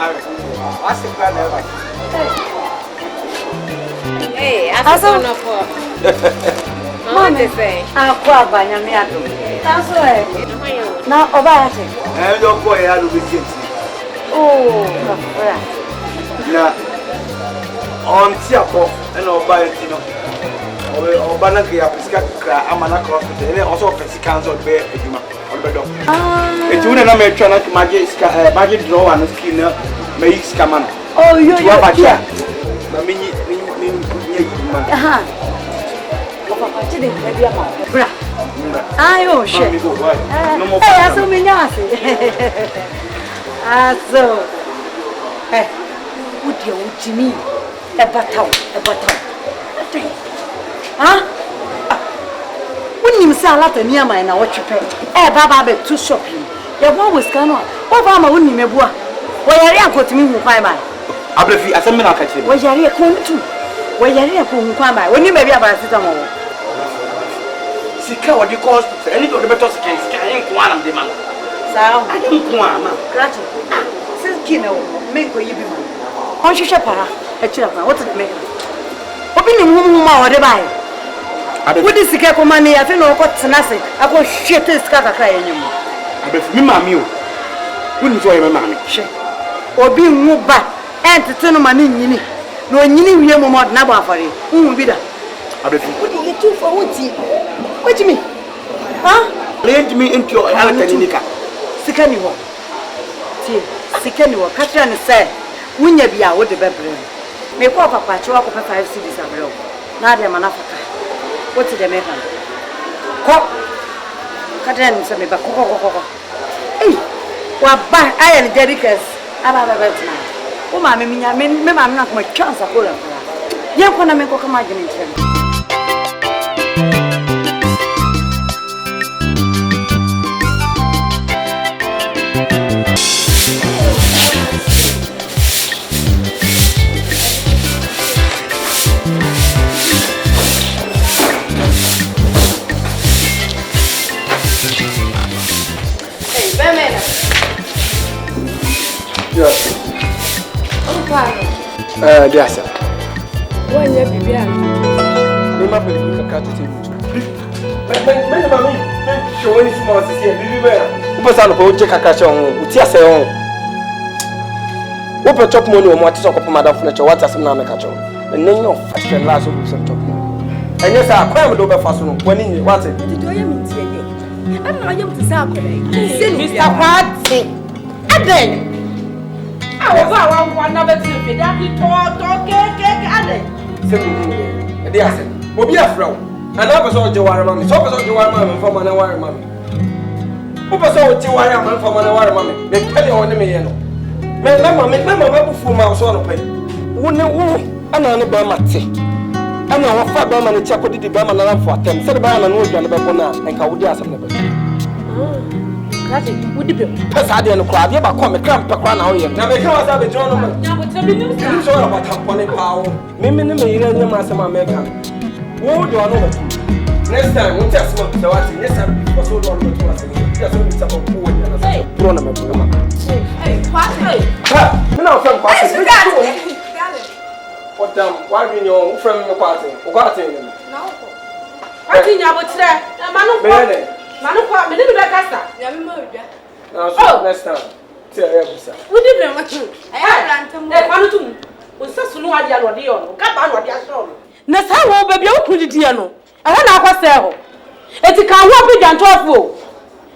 Hey, I don't know for. What they say? I'm quite by your meal. That's right. Now, about it. And your boy had to be seen. Oh, now, on Tiapo and Oba, you know, or Banaki, I'm an Akrobeto, and also a council bear. It's one of my trying magic draw and skinner makes come on. Oh, you have a dear. I oh shit. I so many so hey, would you Jimmy a battle? Huh? When you say a lot of near mine, I watch you pay. Eh, Baba, too shopping. Your one was gone on. What Mama wouldn't me boy? Why are you going to me who find by? I believe you as a minute. Why are you going to? Why are you going to come by? When you may be about Sitamon. Sika, what you call any of the better skins, carrying one of the man. So, I don't want gratitude. Since Kino, make what you be man. On your shopper, a children, what's it make? Opening room more, the buy. What is the Kako money? I feel no what's nothing. I go shit this cat crying you. I bet me, mammy. Wouldn't you, mammy? Or being moved back and to turn money in it. No, you need him more than for it. Who will be that? I bet you. What do you do for what? What do you mean? Huh? Lead me into your Alcanica. Second one. Second one. Catherine said, when you be out with the baby. Make up a patch walk for 5 cities of blow. Now they are Manafaka. What did they make? Cock. Catherine said, hey, what back I am dedicated. I'm a better man. Oh, mamma, I'm not my chance of pulling for her. You're going to make a command. Yes. Yes, sir. When you be here, remember you can catch it. Mammy, show any small here. Who was on the check a cash on with yes, what chop money or what is up Madame Fletcher? What has Nana catch on? And then your first and last will be some chop money. And yes, I cram it over fast when you want it. did you mean to say? I don't know you to say, Mr. Party. And then. I was one number 2. That we talk, and they said, will be a frown. And I was on Joanna Mammy, so was on Joanna from an Awarie Mammy. Who was on Joanna from an Awarie Mammy? They tell you on the Miano. Remember, for my son of pay. Wouldn't and on the Bamati. And our father and the chapel did the Bama for 10. Said by an old Janabona and Kaudia. Would you be Passadian crowd? You come a cramp around now. Now, because I have a journal. Now, what's a so about Taponi power? Mimmy, Master American. What do I know? Next time, we'll test what the watching. Yes, I'm so long to us. Just only some of who and say, Brona. Hey, what? No, some party. What why do you from your party? No. I think I would say, Manuka, me didn't like us. Now, next time. What did you want to? I had one to was such no idea what you on. Got what you saw. Nessa, baby, you could diano. I want to sell. It's a car walking down 12.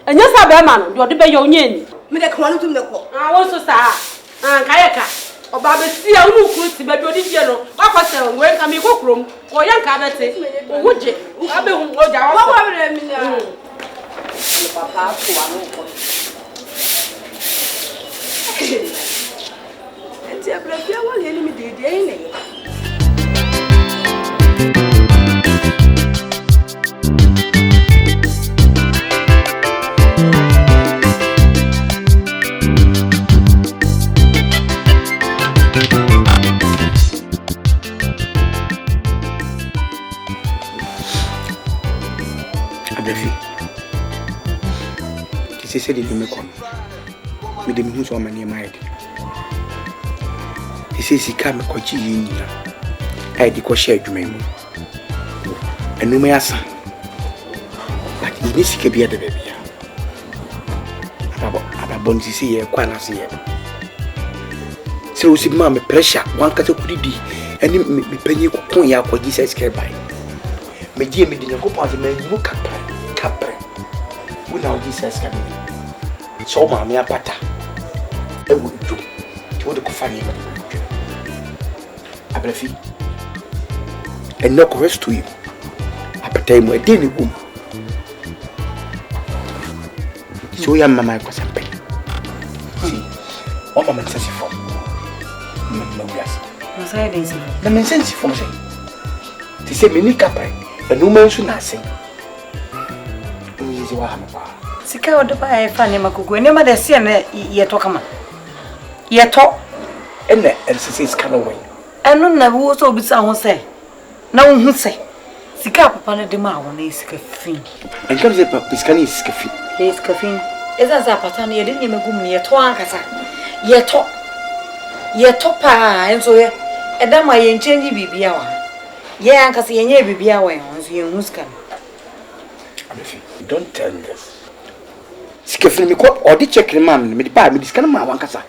And yes, I bear man, you're the bay your yen. Me the quantum the call. I also saw. Kayaka. Or Baba, see a little cruise to baby diano. Papa sell, where can we go room? Or young cabin, would you? I'll be home. What Papa, and I believe you will enemy the day. She said, if you make one, with the news on my mind. He says he can't coach you. I declare share you, my mom. And no, my son. But he needs to be at the baby. I'm born to see a quite as yet. So, see, mamma, pressure, one cut of pretty, and me penny coin out for Jesus care by. Me dear, me didn't go party, man, you capre. Without Jesus coming. So, mammy, a butter. I would do. You would go find him. I believe. And no rest to you. At the time where daily woman. So, young mamma was a pay. See, what mamma says for. No, yes. The man sends you for me. They say, me capre, and no man should not sing. Sika odo ba e fa ne makugo ne ma de se na ye to kama ye to ene ensese sika no wen enu na wo so obisa ho se na wo hu se sika papa ne de ma wo na sika fin en kan se papa sika ni sika fin e sika fin eza za pata ne ye de ne magum ne ye to ankasa ye to pa enso ye eda ma ye nchenji bibia wa ye ankasa ye nya bibia wa enso ye hu sika. Don't tell me this. Skefin me ko odi check the man me di pa me di scan ma wankasa.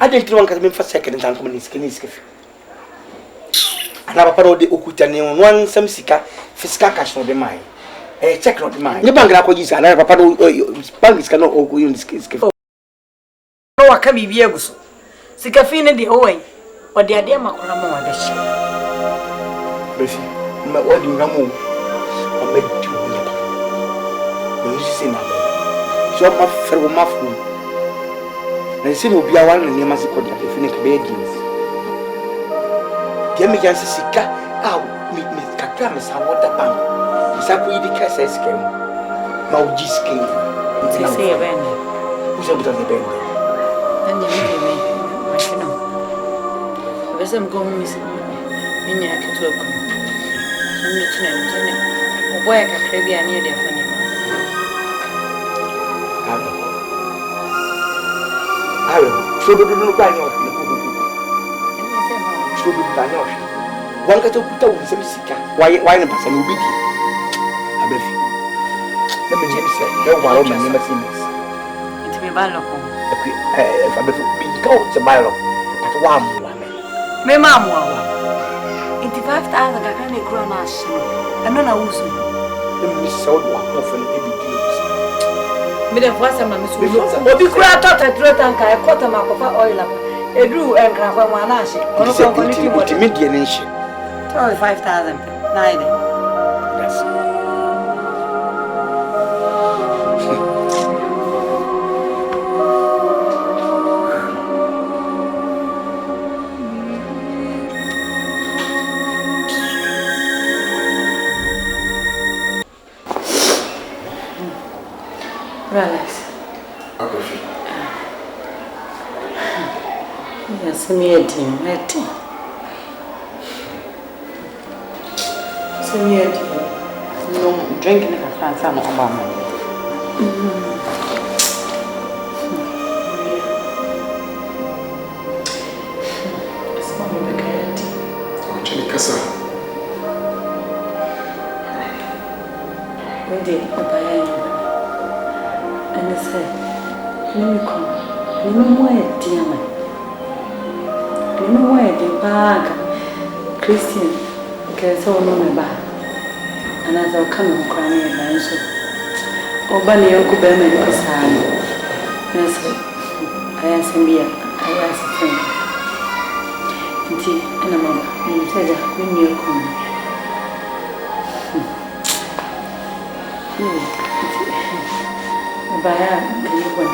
I didn't want to me for second time come ni skefin. Ana papa odi okuta ne one some sika physical cash no be mine. Check no be mine. Ni bank na ko jisa ana papa do bank sika no o you skefin. No waka bibia guso. Skefin ne de owen. Odi ade makora ma wada shi. Besi. Ma odi ngamo. O me do. So my friend will mafu. Na se no bia wan na niam ase kodi afi ne ka be jeans. Dia me janse sika me kakra me sa water bank. Isa ko yidi ka sa skem. Ma o jiskin. Se se ben. Usa buta de ben. Anya me. Machino. Besem go mi ni akato ko. Ni tuna. O boy kakra bia ne de afa ne. Awe, shodo no banyo na kuku. Shodo banyo. Wanka to kuta wo se sika. Why na pasa no bi di. Abefi. Na me nyem se, e wa ro me nyem se mis. Iti me ba loko. Abefi bi ka o se ba lo. But wa mu wa me. Me ma mu wa. Iti 5,000 ka kan e kro na aso. Eno na wusu. Me so do wa ko fo ni bi di. Me de voice ma me so. Obi kura tota tanka e kota makofa oil apa. Edu enkra kwa mwana ashi. Ono kwa kwa niti modi. Iti media ni shi. 5,000 naide. Yes. Relax. Akrofi. Yes, me edim, eti. So me edim. No drinking a France and Obama. Small bit. Chini kasa. We did Obaya. And I said, let me come. You know why, dear man? You know why the bag Christian gets all on my back. And as I'll come and cry me and so. Oh, Bunny, Uncle Bear, and was high. And I said, I asked him, I asked a friend. And a mama, and he said, when you come. Baya kayibon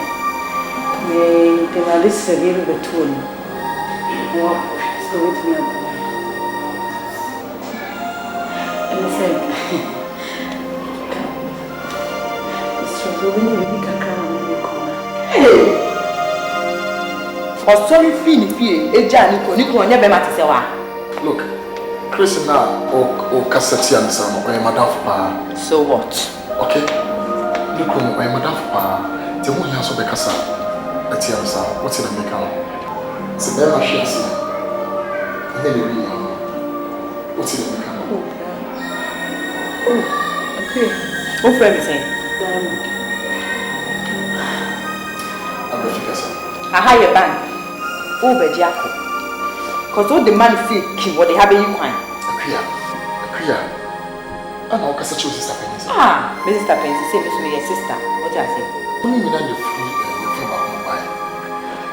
me de la liste de betul wa so with me and I said so do we need to come o sorry feel fie eja niko nya be mate se wa. Look, Chris now o cassette and some or madam pa. So what? Okay. Look, my madam pa. The one has so be kasa. Etiamsa, what's in the makeup? It's a very much yes. And then you what's in the makeup? Oh, okay. What friend is saying? I'm going to guess. I hire your bank. Oh, Bejiako. Because all the man see what they have in you. Akria. I'm not going to choose sister Penny. Mrs. Penny, say this to your sister. What do I say? Only you know the free back mobile.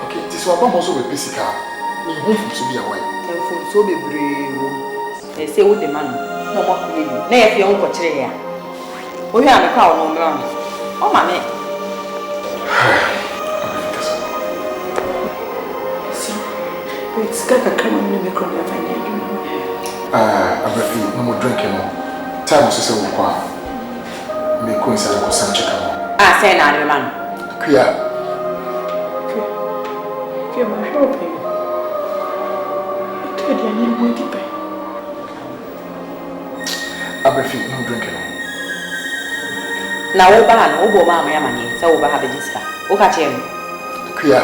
Okay, this one also with basic car. Me home from Sylvia away. And from so be brave. They say what the man no more you. Nay, if you uncle here. Oh, you are the cow no more. Oh, mammy. It's got a come on the microphone. I'm ready. No more drinking. Time was so quiet. Me coincide with some chicken. Say now, man. Akria. Okay, my shopping. I told you I need more to pay. I'm ready. No drinking. Now, Oba, my money, so over have a discount. Okay, Jim. Akria.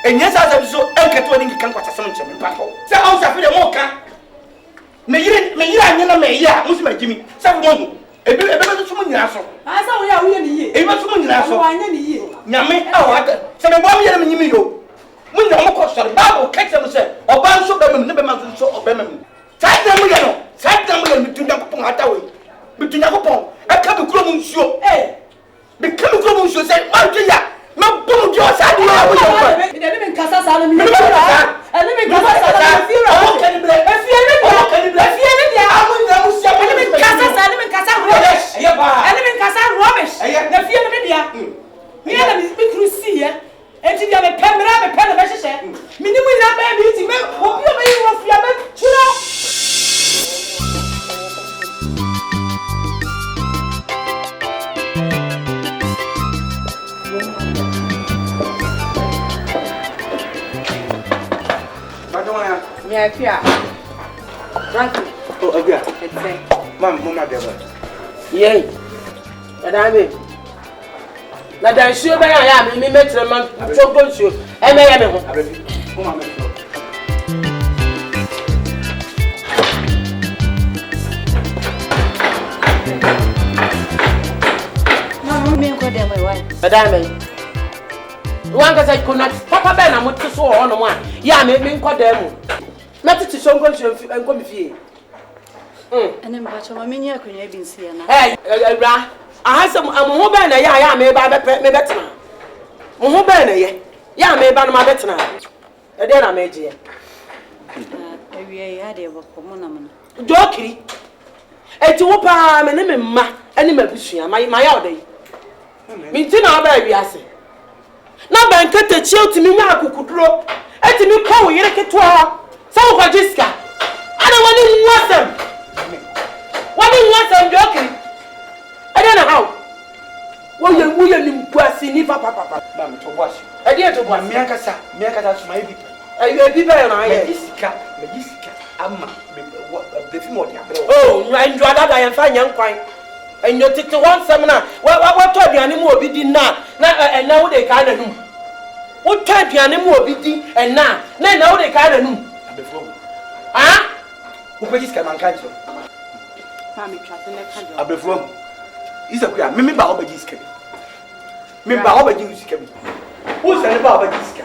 And yes, I so Elkatoni can watch some German battle. So I was afraid of Moka. May you, Muslim Jimmy, someone. A bit of someone national. I saw we are really a much someone national. Yammy, oh, some of them in you. When the Mokos are Bible catch them, or bound so never mountain so of them. Fight them between Yapon Hattaway. Between Yapon, I come to Crum show, eh? The Crum show said, Martia. No, don't you say I live in Casa. I live in Casa. I live in Casa. Oh, again. Mamma, yea, and I mean, that I sure I am, me met a man, so good you, and I am. Madame, one that I could not, Papa Ben, I want to saw on one. Yeah, make me call them. Not to show and come here. And then, but my minion couldn't be seen. Hey, I have some mobile, I may buy me better. Mobile, yeah, may buy my better. And then I made you. We had a woman. Jockey. And to open my name, my enemy, my old day. Mintin our baby, I say. Now, Ben cut the chill to me now, could grow. And to me, call you like a tour. So, Jiska, I don't want them. What do you want them joking? I don't know how. William Guasini, Papa, to wash. I dare to one, Miakasa, my people. I will be better than I am. Magiska, Amma, the Fimodia. Oh, and I am fine, young quine. And you take to one seminar. What told you anymore? We did not. And now they can't do. What type you anymore? We did, and now they can't do. Ah? Who is coming? Can't you? I'm before. Is a queer. Mimi Baba Giska. Mimi Baba Giska. Who's the Baba Giska?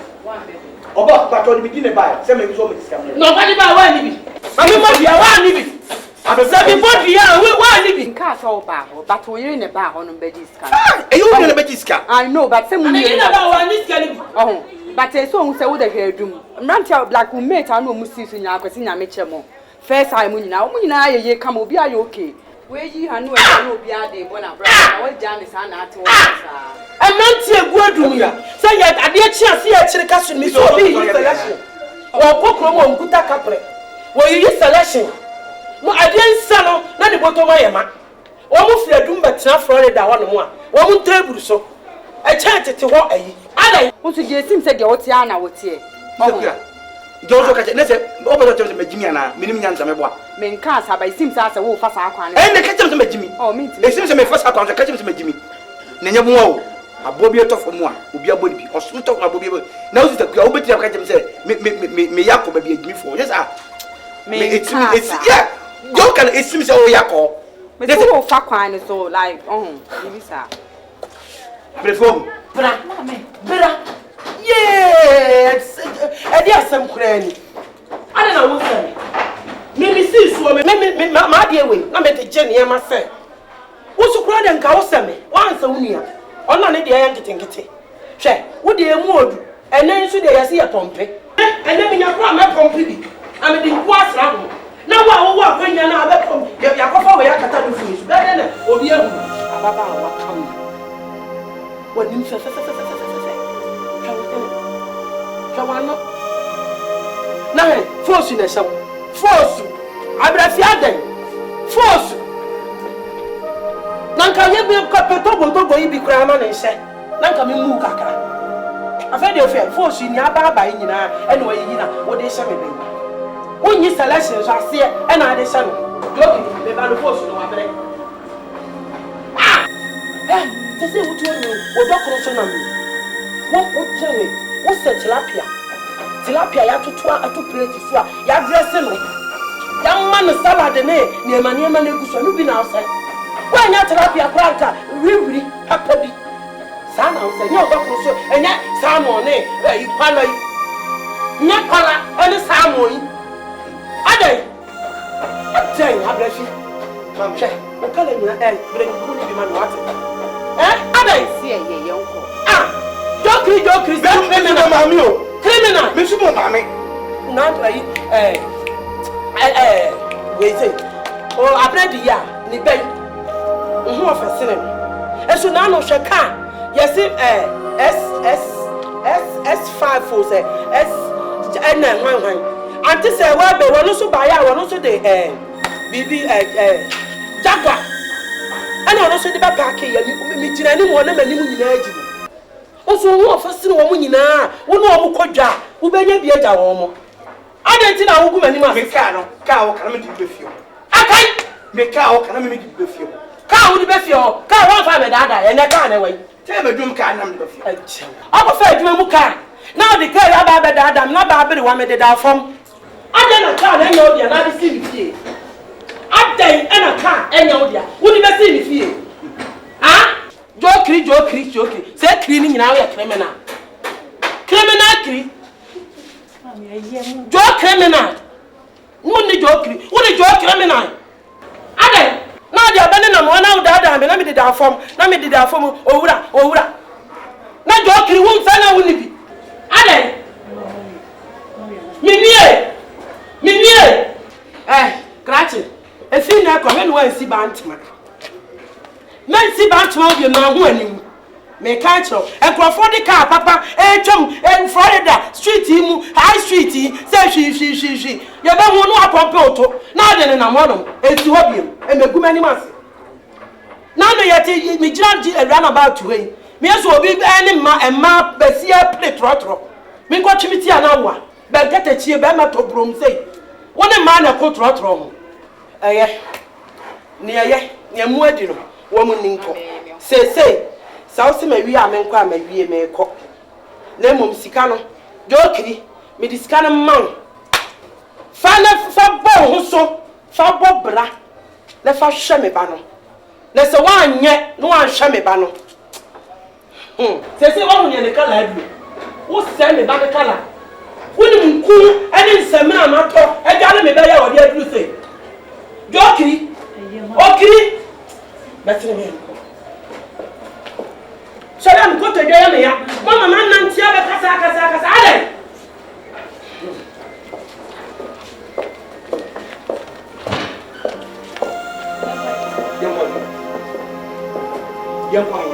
About but on the beginning by 7 so much coming. Nobody by one living. I must be a one living. I'm a 7 one living. Castle bar, but we're in a bar on Bedisca. You in a Bedisca? I know, but some years about one is getting. Oh, but a song so the hair doom. Rancher black who made I know Mussis in Yakosina Mitchell. First time when you come will be okay. Where you are no be a day when I brought Janis and I told a man to a word to me. Say yet, I did chance here to the castle, Miss Obi selection. Or Pokemon Guta Capre. Where you use selection. No, I didn't sell not the bottom of my man. Almost a doom but not Florida one more. One table so. I chanted to what I want to get him said your Tiana was here. Jojo catch it. Over to Jimmy and Minimians and Meboa. Men cars have I seem as a wolf as I can. And they catch him to Jimmy. Oh, me. It seems to me first account to catch him to Jimmy. Nenemo, a bobby of one, will be a body or sweet of a bobby. Now the Obity of catch him say, me Yako be a Jimmy for. Yes, it's yeah. Joker, it seems so Yako. But there's no fat wine so like, oh, Lisa. Reform. Better. Yes, I dare some cranny. I don't know what's Mimi sees woman, my dear way, not at the Jenny, I must say. What's a crowd and Kaosame? Once a winner. On none of the getting it. Check, what dear mood, and then should they see a pump? And then in your crowd, my pumpy. I'm in the quas round. Now, I walk when you're not at home. You're going to have to finish. Better or be able to come. What you say? Now, force in a sum. Force. I bless you then. Force. Nanka, you be a couple of go be cramming and say, Nanka, me move kaka. I've had your fair force in your baba in anyway, you know what they say. When you selections are here, and I descend. Look, the battle force no other. Ah! They say what you what doctor on me. What What's a tilapia? Tilapia, ya to plate so ya dress no. Young man salad near Maniama Negusa, you been outside. Why not tilapia cracker? Really happy. Sana said, no, doctor, and yet salmon, you pala. Not pala, and salmon. Ade, I tell you, I bless you. Come check. I'm calling you, bring good man water. Ade, see a young Jokri, criminal, Miss Mammy. Not like, wait, oh, I played the yard, the bay. Who of a cinema? And so now, no shaka. Yes, S5 for say, S9 Auntie say, well, they were also by our also the BB Jaguar. And also the back here, meeting anyone and any also, who of us in a woman, who know who could jar, who may be a jar. I didn't know who many must cow can make with you. I can't make cow can make with you. Cow would be your cow one time and I can't away. Tell me, you can't number of you. I'm afraid you will car. Now the carry about that I'm not about the one made it out from. I didn't count any of you, and I see you. I didn't and a car any of you. Would you see me here? Ah? Jokri. Say cleaning now, you're criminal. Criminal. Joke criminal. Wouldn't jokri? What a joke criminal? Ade. Now they are banning one out that and let me did our form. Let me did our form. Ora. Now jokri won't send out with me. Ade. Minier. Gratchen. A thing I come and see Bantama. Men see Bantama, you know who any. Me catch up. And Crawford the car, Papa, chum, and Florida, street him, high street, say she. You don't want to pump auto. Now then, I'm one of them. It's to help him, and the good many months. Now they are me judge a runabout to him. Me as well be any map, Bessia plate rotro. Me got Chimity an hour, but get a cheer by my top room say. One a man a coat rotro. Near Muadino, woman in court. Say. South we are men qua may me cock. Lemon Sicano, Jokri, me discana man. Fana Fabo, so Fabo bra. Let us shame bano. There's a one yet, no one shame bano. Say, oh, you're the color. Who send me back the color? Wouldn't cool any seminar matter, I got me better or the other thing. Jokri, okay, that's me. So I'm going to get me. Mama, man, and Tia, Casa. Young one.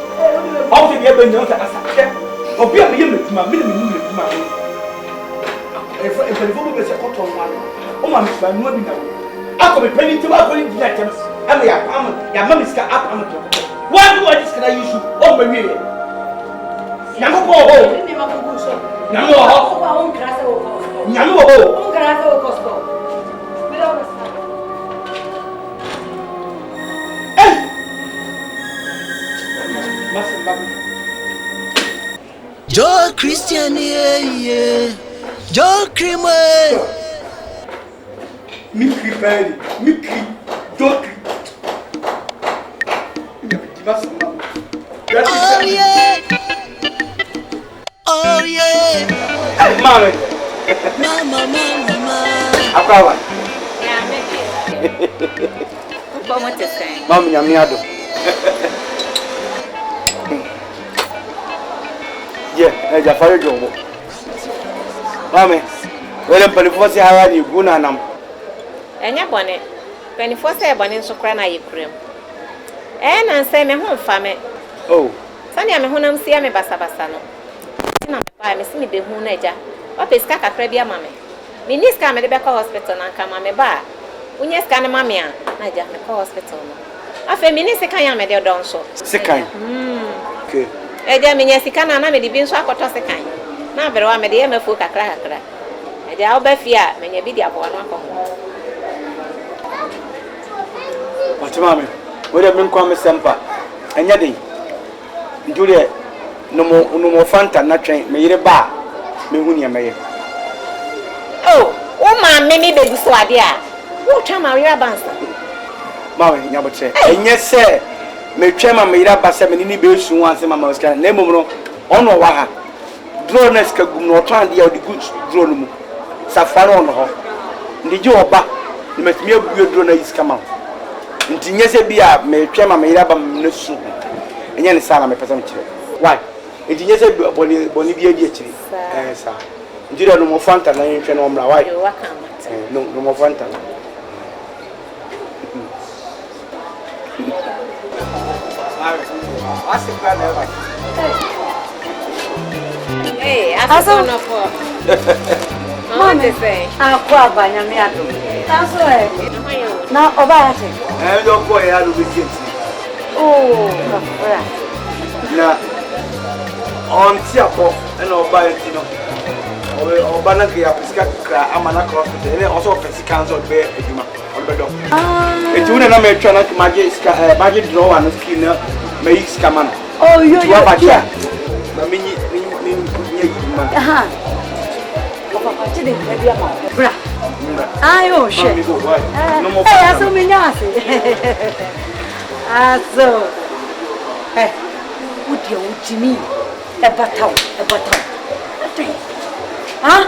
How did you ever know that I said, or be a minimum to my minimum to my if I vote with a cotton one, oh, my Miss Van Nobina. I could be penny to my going letters, and we are common. Your mum is got up on the top. Why do I just can I use you? Oh, Maria. Namu Joe Christian, yeah. Joe Creamer. Mikri, Joker. Oh yeah. Hey, Mama. Akawa. Yeah, make it. What you saying? Mama, I'm here. Yeah, I just followed you. Mama, well, I'm pretty forced to have you go now. And your bonnet. 24/7 in so crying you cream. And I say, my home family. Oh, Sunday, I'm home, see me basabasano. I miss me the Huneja. What is Akrobeto, mammy? Minis come at the back hospital and come on me bar. When you scan a mammy, Naja, the hospital. A feminist can make your don so. second. Okay. Eja Minesicana, and I made the beans walk or toss a kind. Now, but I'm a dear me for a crack. And I'll be fear when you be the one. What, Mammy? What have been come semper? And Yadi, Julia, no more Fanta, not train, me a bar. me hu ne meye. Oh, o ma me me be so ade a. Wo twa ma wira bansa. Ma we nya botre. Enye se me twa ma wira basa me ni be su wan se ma ma ska na mom no ono wa ha. Drone ska gum no twa ade a odi good drone mu. Safari ono ho. Ndije oba ni metimi abuye drone na iska ma. Nti nye se bia me twa ma wira ba me su. Enye ne sala me pesa me kire. Why? Nti nye se boni bia di akiri. Sa. Ndira no mo fanta na ntwe no mra why? Yo waka mat. No mo fanta. Hey, aso no for. Mama say. Akwa abanya me ado. Aso na oba yate. Yo ko ya do be Oh, kafra. Na on ti akọ na oba yati no. Oba na ke ya pesika kra amana cross ele also pesika nzo be eduma. Obedo. Eti una na me twa na magic drawer no skin na me iska man. Oh, yo. Na minyi yima. Aha. Papa chide bia ma. Bra. Ayo she. No mo. Aso minyase. Aso. Udia uchimi. Ebataw. Ha?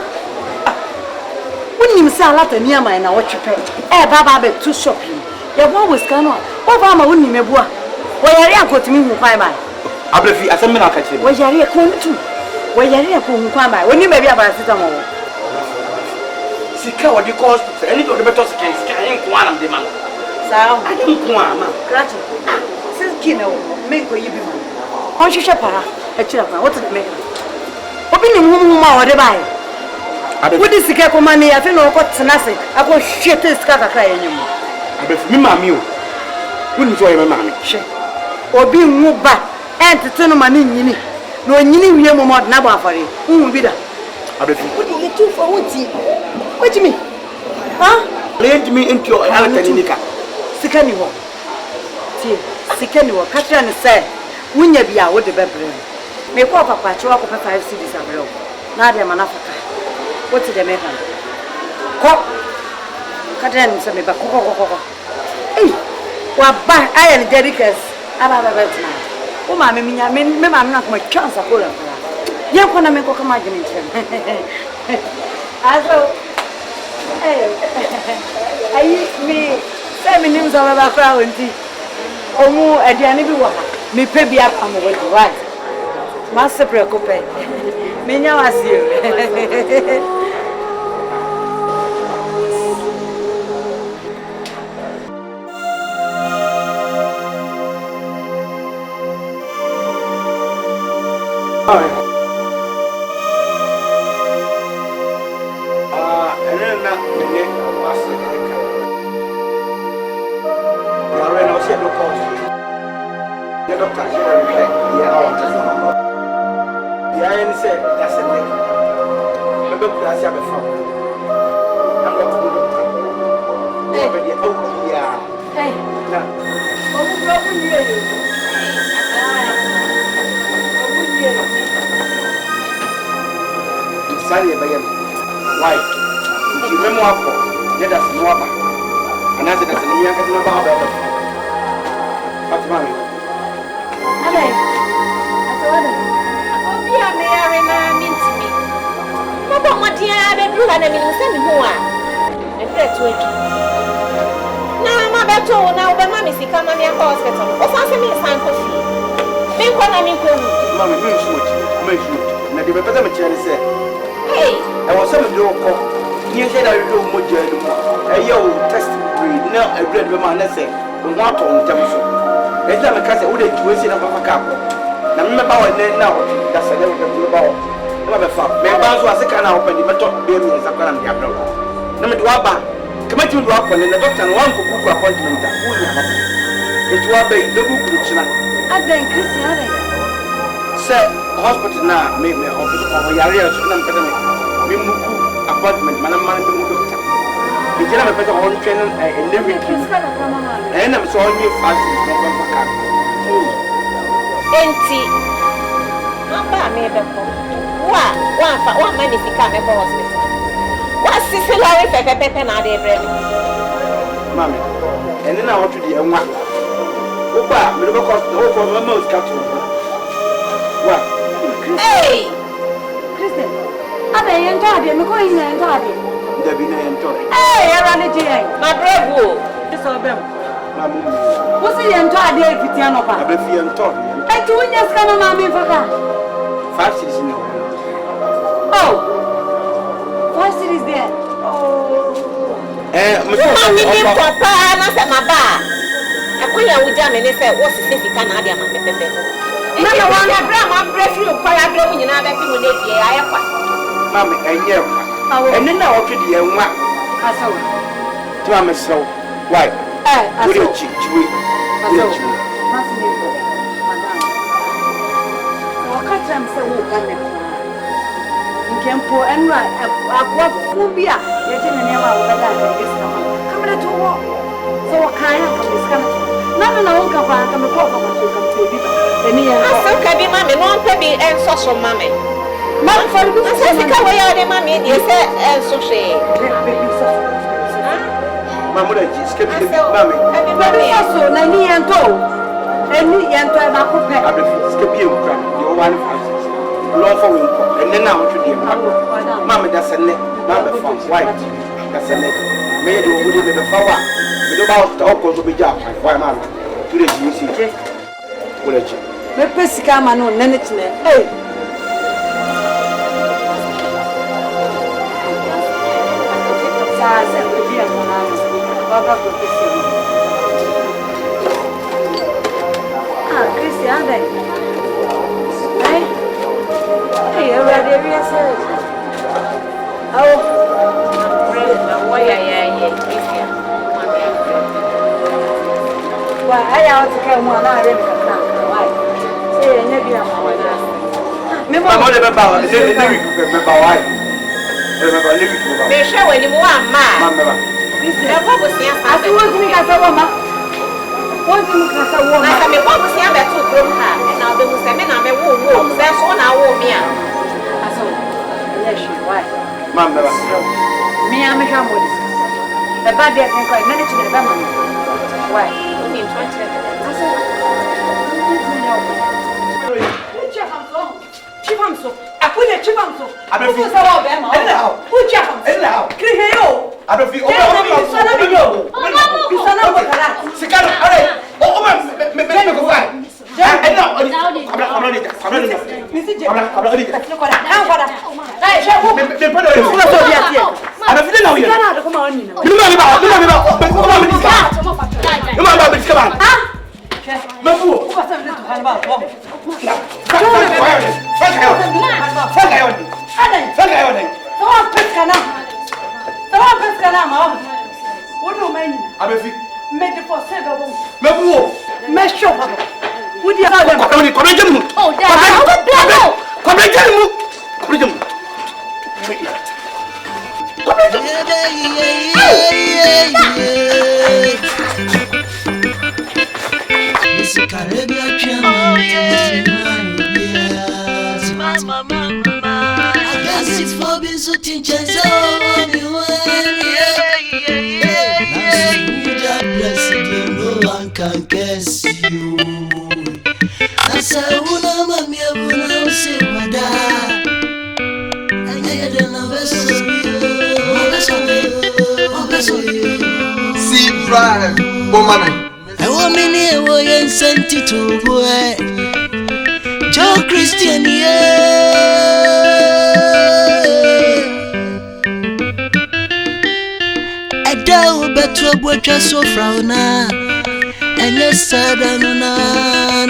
Unim sa lata ni ama na wotwepe. Baba be to shopping. Ye bo was kanu. O ba ma unim ebua. Wo yare akotimi hu kwan ba. Abrefi asem na ka kire. Wo yare kontu. Wo yare ko hu kwan ba. Oni ba bia ba sita mo. Sika wodi ko hospital. Eni to de beto sika en ko anam de man. Sao? Ani ko ama. Krato. Kina wo me ko yibi mo. On hwehwe para. Akira kwa. What me? Obi ni mu ma wo de bai. Wodi sika ko mani ya fe no ko tenase. Ako hwete sika kakra yenyum. Abefu mi mami o. Woni so ye me mami. Hwe. Obi nwu ba. Entete no mani nyini. No nyini wie mo mod na ba afare. Nwu bi da. Abefu. Wodi yetu for woti. What me? Ha? Let me into your altanika. Sika ni wo. Tie. Sika ni wo. Katra ni say. Wunya bia wo de bebre. Me ko papa che wa ko 5 cedis abro. Na de manafaka. What the me kan? Ko. Katra ni say me ba ko. Eh. Wa ba ayen dedicates. Aba tina. O ma me minya me ma na ko chance akola. Ye ko na me ko kama jini ntire. Aso. Ayi mi say me nim so ba kra wonti. Omu aduane bi wo ha. Me pe bia pam wo di right. Ma se preocupe. Me nya wasio. Why? You remember what? Let us know about. And as it is, we are getting about it. What's mommy? Ale. Atawada. Obi a me yare na mintimi. Mo bo modia be dura na mi nse mi ho a. E pre to atu. Na ma be to na wo be ma mi sika ma mi akọ hospital. O san se mi san ko fi. Me ko na mi ko hu. Mommy, me shoot. Na de be pesa me chere se. Hey. I was some do ko. You said I do mo je do mo. E yo test breed na e breed be ma na se. Mo ato ntam so. E tell me ka se wo de tuwe se na papa ka ko. Na me ba wo ne na wo da se le wo be ba wo. Na be fa. Me ba so aseka na wo pa di beto be mi nsa kwa na me abro. Na me do aba. Kama ti do akọ ne na doctor no wan ko ku appointment a wo nya ba. E tu aba yi do ku china. Adan Christian adan. Say hospital na me hospital yare so na me pete me muku appointment mana be mu doctor. Me jira me pete on train living kids. Na me so on you fast no go ka. Enti. Aba me be ko. One man is come to hospital. What's this Larry Pepe na de bread? Mommy, and then I want to the one. Opa, me no cost no for my mouse cat. What? Hey! Kristen, abe yentade me ko yin yentade. There be no yentade. Hey, era ne je yan. My bravo. This obem. Mamu. Wo se yentade fitian oba. Abe fi yentade. E tu nya ska na mama faka. 5 cities in the Oh. 5 cities there. Oh. Mami papa na se maba. Akoya wuja me ne se wo se fika na ade ama pepepe. Mama wan ya bra ma bra fi o kwara bra mu nyina ba fi mu na die aye kwa. Mami enye kwa. Enne na wo twede enwa. Asawo. Ti ma me sew. Why? Asawo. Wo chiwe. Asawo. Masine ko. Madam. Wakati am se wo kan ne. Nkempo enra akwa fubia yeje ne ne ma wo da da gesa ma. Kamera to wo. So wakaya ka gesa ma. Na wonka kwa ka me ko fa ma ka me bi. Eni ya. Asa ka bi mama no npa bi enso so mama. Man for bi asa fika we ya de mama e se enso hwe. Mamu da ji ske bi mama. Baby so na ni ento. Eni ento e ba ko pe. Abe ske bi enka. Di o wan fa. Lo fa we nko. Enne na wo twede enwa. Mama da sene. Mama fa. Why? Da sene. Me de wo de me fa wa. Me do ba o ko so be ja. Why mama? Tu de ji si. Wala ji. Me pesika ma no nene chine. Eh. Sa se bi ya na. Baba ko pesi. Ah, Christian dai. Eh? Eh, ora de ria se. Awo. Christian. Wa aya o tike mu na are ka kan. Why? Say enye bi am wa da. Me mo Mama le be ba. Le we ku me ba why? Le me ba le we ku ba. Me hwe wani mu amma. Mama ba. E ko bo sia sa. asu wo timi ka sa wo ma. Wo timi ka sa wo ma. Na me ko bo sia be to krom ha. Na obe mu se me na me wo se so na wo mi a. Asu. Enye shi why? Mama ba. Me am me ha mo dis. E ba de kan ko na ne chi ba ma. Why? Ni ntwache. Asu. Chifamso. Akunya chifamso. Abefi sa wa be ma. Who chifamso? Ella. Krihe yo. Abefi o Sana mi yo. Sana mo kala. Sikaro are. O me ko fa. Ella. Abra. Misi je. Abra. Ko da. Kan ko da. Eh, shefu. Me pa do. Funa so bi atie. Abefi na wo ye. Kana da ko ma oni na. Ni ma ba. Ko ma mi ska. Ni ma ba mi ska ba. Ah. Me fu. Ko ba sa bi to kan ba. Faka yo. Sawa peskana ma. Wodo mani. Abefi. Me de for se do bon. Me fu. Me show ba. Wodi ba ba. Ko me jemu. Oh, dad. Ko me jemu. Can guess you. I said, "Una mami, una se wada." I get another See, Brian, oh, mommy. I want me near way and sent it to boy. Joe Christian, yeah. I doubt better what you're so frown. And yes, I don't know.